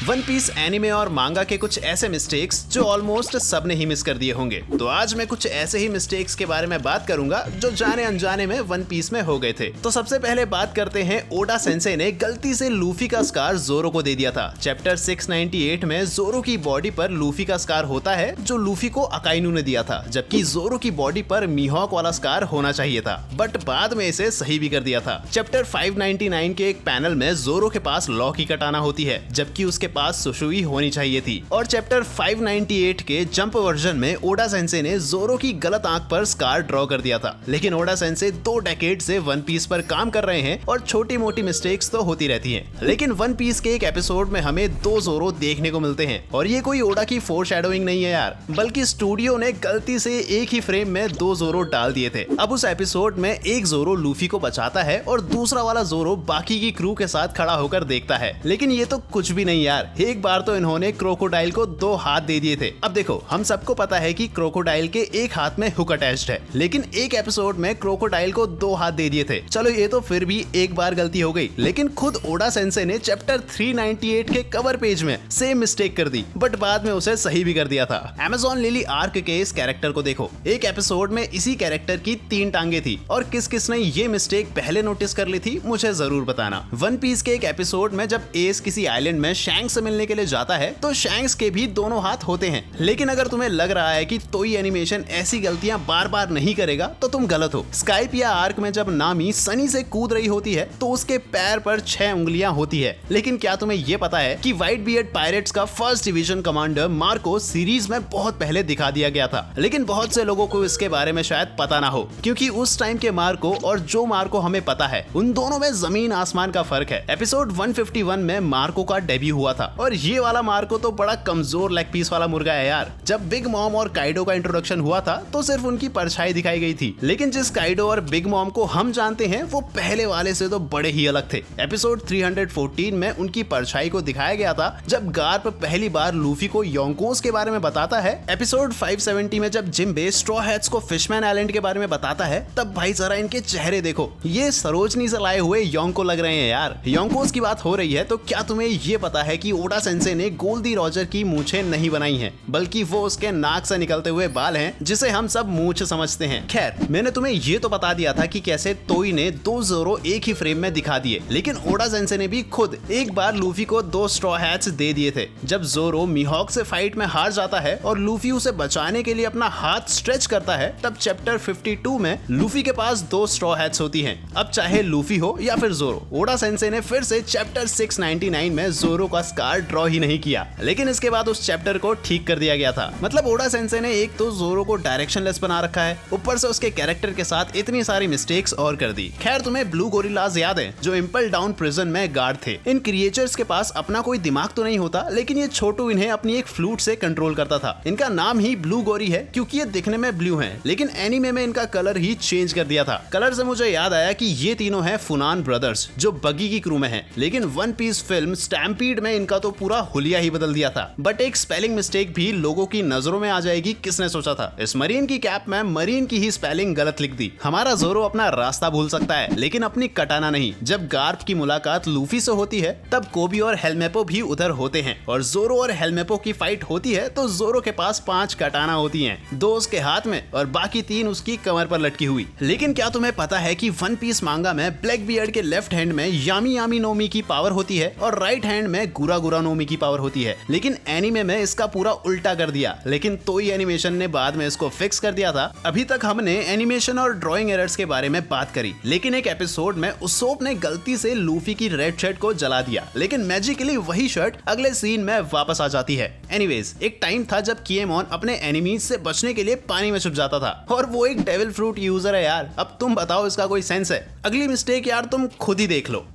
One piece anime और मांगा के कुछ ऐसे मिस्टेक्स जो ऑलमोस्ट सबने ही मिस कर दिए होंगे। तो आज मैं कुछ ऐसे ही मिस्टेक्स के बारे में बात करूंगा जो जाने अनजाने में वन पीस में हो गए थे। तो सबसे पहले बात करते हैं, ओडा सेंसे ने गलती से लूफी का स्कार जोरो को दे दिया था। चैप्टर 698 में जोरो की बॉडी पर लूफी का स्कार होता है जो लूफी को अकाइनू ने दिया था, जबकि जोरो की बॉडी पर मीहॉक वाला स्कार होना चाहिए था, बट बाद में इसे सही भी कर दिया था। चैप्टर 599 के एक पैनल में जोरो के पास लॉ की कटाना होती है, जबकि उसके पास सुशुई होनी चाहिए थी। और चैप्टर 598 के जंप वर्जन में ओडा सेंसे ने जोरो की गलत आंख पर स्कार ड्रॉ कर दिया था। लेकिन ओडा सेंसे 2 डेकेड से वन पीस पर काम कर रहे हैं और छोटी मोटी मिस्टेक्स तो होती रहती हैं। लेकिन वन पीस के एक एपिसोड में हमें 2 जोरो देखने को मिलते हैं, और ये कोई ओडा की फोरशैडोइंग नहीं है यार, बल्कि स्टूडियो ने गलती से एक ही फ्रेम में 2 जोरो डाल दिए थे। अब उस एपिसोड में एक जोरो लूफी को बचाता है और दूसरा वाला जोरो बाकी की क्रू के साथ खड़ा होकर देखता है। लेकिन ये तो कुछ भी नहीं यार, एक बार तो इन्होंने क्रोकोडाइल को 2 हाथ दे दिए थे। अब देखो, हम सबको पता है कि क्रोकोडाइल के एक हाथ में हुक अटैच्ड है, लेकिन एक एपिसोड में क्रोकोडाइल को 2 हाथ दे दिए थे। चलो ये तो फिर भी एक बार गलती हो गई, लेकिन खुद ओडा सेंसे ने चैप्टर 398 के कवर पेज में सेम मिस्टेक कर दी, बट बाद में उसे सही भी कर दिया था। अमेज़न लिली आर्क के इस कैरेक्टर को देखो, एक एपिसोड में इसी कैरेक्टर की 3 टांगे थी, और किस किस ने ये मिस्टेक पहले नोटिस कर ली थी मुझे जरूर बताना। वन पीस के एक एपिसोड में जब एस किसी आइलैंड में शैंक्स से मिलने के लिए जाता है तो शैंक्स के भी दोनों हाथ होते हैं। लेकिन अगर तुम्हें लग रहा है कि तोई एनिमेशन ऐसी गलतियां बार बार नहीं करेगा तो तुम गलत हो। स्काइप या आर्क में जब नामी सनी से कूद रही होती है तो उसके पैर पर 6 उंगलियां होती है। लेकिन क्या तुम्हें ये पता है कि व्हाइट बियर्ड पायरेट्स का first division commander Marco series में बहुत पहले दिखा दिया गया था, लेकिन बहुत से लोगों को इसके बारे में शायद पता ना हो, क्योंकि उस टाइम के मार्को और जो मार्को हमें पता है उन दोनों में जमीन आसमान का फर्क है। एपिसोड 151 में मार्को का डेब्यू हुआ था, और ये वाला मार्को तो बड़ा कमजोर लेग पीस वाला मुर्गा है यार। जब बिग मॉम और काइडो का इंट्रोडक्शन हुआ था तो सिर्फ उनकी परछाई दिखाई गई थी, लेकिन जिस काइडो और बिग मॉम को हम जानते हैं वो पहले वाले से तो बड़े ही अलग थे। एपिसोड 314 में उनकी परछाई को दिखाया गया था जब गार्प पहली बार लूफी को योंकोस के बारे में बताता है। एपिसोड 570 में जब जिम्बे स्ट्रॉ हैट्स को फिशमैन आइलैंड के बारे में बताता है, तब भाई जरा इनके चेहरे देखो, ये सरोजनी से लाए हुए योंको लग रहे हैं यार। योंकोस की बात हो रही है तो क्या तुम्हें ये पता है कि ओडा सेंसे ने गोल्डी रॉजर की मूंछें नहीं बनाई हैं, बल्कि वो उसके नाक से निकलते हुए बाल हैं जिसे हम सब मूंछ समझते हैं। खैर, मैंने तुम्हें ये तो बता दिया था कि कैसे तोई ने 2 जोरो एक ही फ्रेम में दिखा दिए, लेकिन ओडा सेंसे ने भी खुद एक बार लूफी को 2 स्ट्रॉ हैट्स दे दिए थे। जब जोरो मीहॉक से फाइट में हार जाता है और लूफी उसे बचाने के लिए अपना हाथ स्ट्रेच करता है, तब चैप्टर 52 में लूफी के पास 2 स्ट्रॉ हैट्स होती हैं। अब चाहे लूफी हो या फिर जोरो, ओडा सेंसे ने फिर से चैप्टर 699 में जोरो का स्कार ड्रॉ ही नहीं किया, लेकिन इसके बाद उस चैप्टर को ठीक कर दिया गया था। मतलब ओडा सेंसे ने एक तो जोरो को डायरेक्शनलेस बना रखा है, ऊपर से उसके कैरेक्टर के साथ इतनी सारी मिस्टेक्स और कर दी। खैर, तुम्हें ब्लू गोरिल्लाज याद है जो इम्पल डाउन प्रिजन में गार्ड थे? इन क्रिएचर्स के पास अपना कोई दिमाग तो नहीं होता, लेकिन ये छोटू इन्हें अपनी एक फ्लूट से कंट्रोल करता था। इनका नाम ही ब्लू गोरी है क्योंकि ये दिखने में ब्लू हैं, लेकिन एनीमे में इनका कलर ही चेंज कर दिया था। कलर से मुझे याद आया कि ये तीनों हैं फुनान ब्रदर्स जो बगी की क्रू में हैं, लेकिन वन पीस फिल्म स्टैम्पीड में इनका तो पूरा हुलिया ही बदल दिया था। बट एक स्पेलिंग मिस्टेक भी लोगों की नजरों में आ जाएगी, किसने सोचा था? इस मरीन की कैप में मरीन की ही स्पेलिंग गलत लिख दी। हमारा जोरो अपना रास्ता भूल सकता है, लेकिन अपनी कटाना नहीं। जब गार्प की मुलाकात लूफी से होती है तब कोबी और हेलमेपो भी उधर होते हैं, और जोरो और हेलमेपो की फाइट होती है तो जोरो के पास 5 कटाना होती हैं, 2 उसके हाथ में और बाकी 3 उसकी कमर पर लटकी हुई। लेकिन क्या तुम्हें पता है कि वन पीस मांगा में ब्लैक बियर्ड के लेफ्ट हैंड में यामी यामी नोमी की पावर होती है और राइट हैंड में गुरा गुरा नोमी की पावर होती है, लेकिन एनीमे में इसका पूरा उल्टा कर दिया। लेकिन तोई एनिमेशन ने बाद में इसको फिक्स कर दिया था। अभी तक हमने एनिमेशन और ड्राइंग एरर्स के बारे में बात करी, लेकिन एक एपिसोड में उसोप ने गलती से लूफी की रेड शर्ट को जला दिया, लेकिन मैजिकली वही शर्ट अगले सीन में वापस आ जाती है। एनीवेज, एक टाइम था जब किएमॉन अपने एनिमीज से बचने के लिए पानी में छुप जाता था, और वो एक डेविल फ्रूट यूजर है यार। अब तुम बताओ इसका कोई सेंस है? अगली मिस्टेक यार तुम खुद ही देख लो।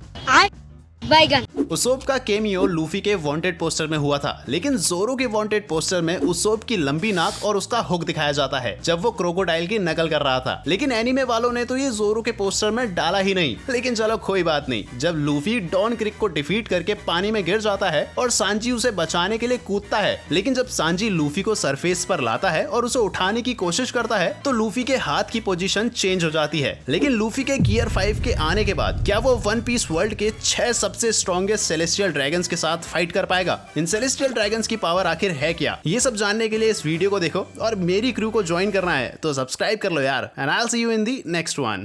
उसोप का केमियो लूफी के वांटेड पोस्टर में हुआ था, लेकिन जोरो के वांटेड पोस्टर में उसोप की लंबी नाक और उसका हुक दिखाया जाता है जब वो क्रोकोडाइल की नकल कर रहा था। लेकिन एनीमे वालों ने तो ये जोरो के पोस्टर में डाला ही नहीं। लेकिन चलो कोई बात नहीं, जब लूफी डॉन क्रिक को डिफीट करके पानी में गिर जाता है और सांजी उसे बचाने के लिए कूदता है, लेकिन जब सांजी लूफी को सरफेस पर लाता है और उसे उठाने की कोशिश करता है तो लूफी के हाथ की पोजीशन चेंज हो जाती है। लेकिन लूफी के गियर 5 के आने के बाद क्या वो वन पीस वर्ल्ड के 6 सबसे सबसे स्ट्रॉन्गेस्ट सेलेस्टियल ड्रैगन्स के साथ फाइट कर पाएगा? इन सेलेस्टियल ड्रैगन्स की पावर आखिर है क्या? ये सब जानने के लिए इस वीडियो को देखो और मेरी क्रू को ज्वाइन करना है तो सब्सक्राइब कर लो यार। And I will see you in the next one.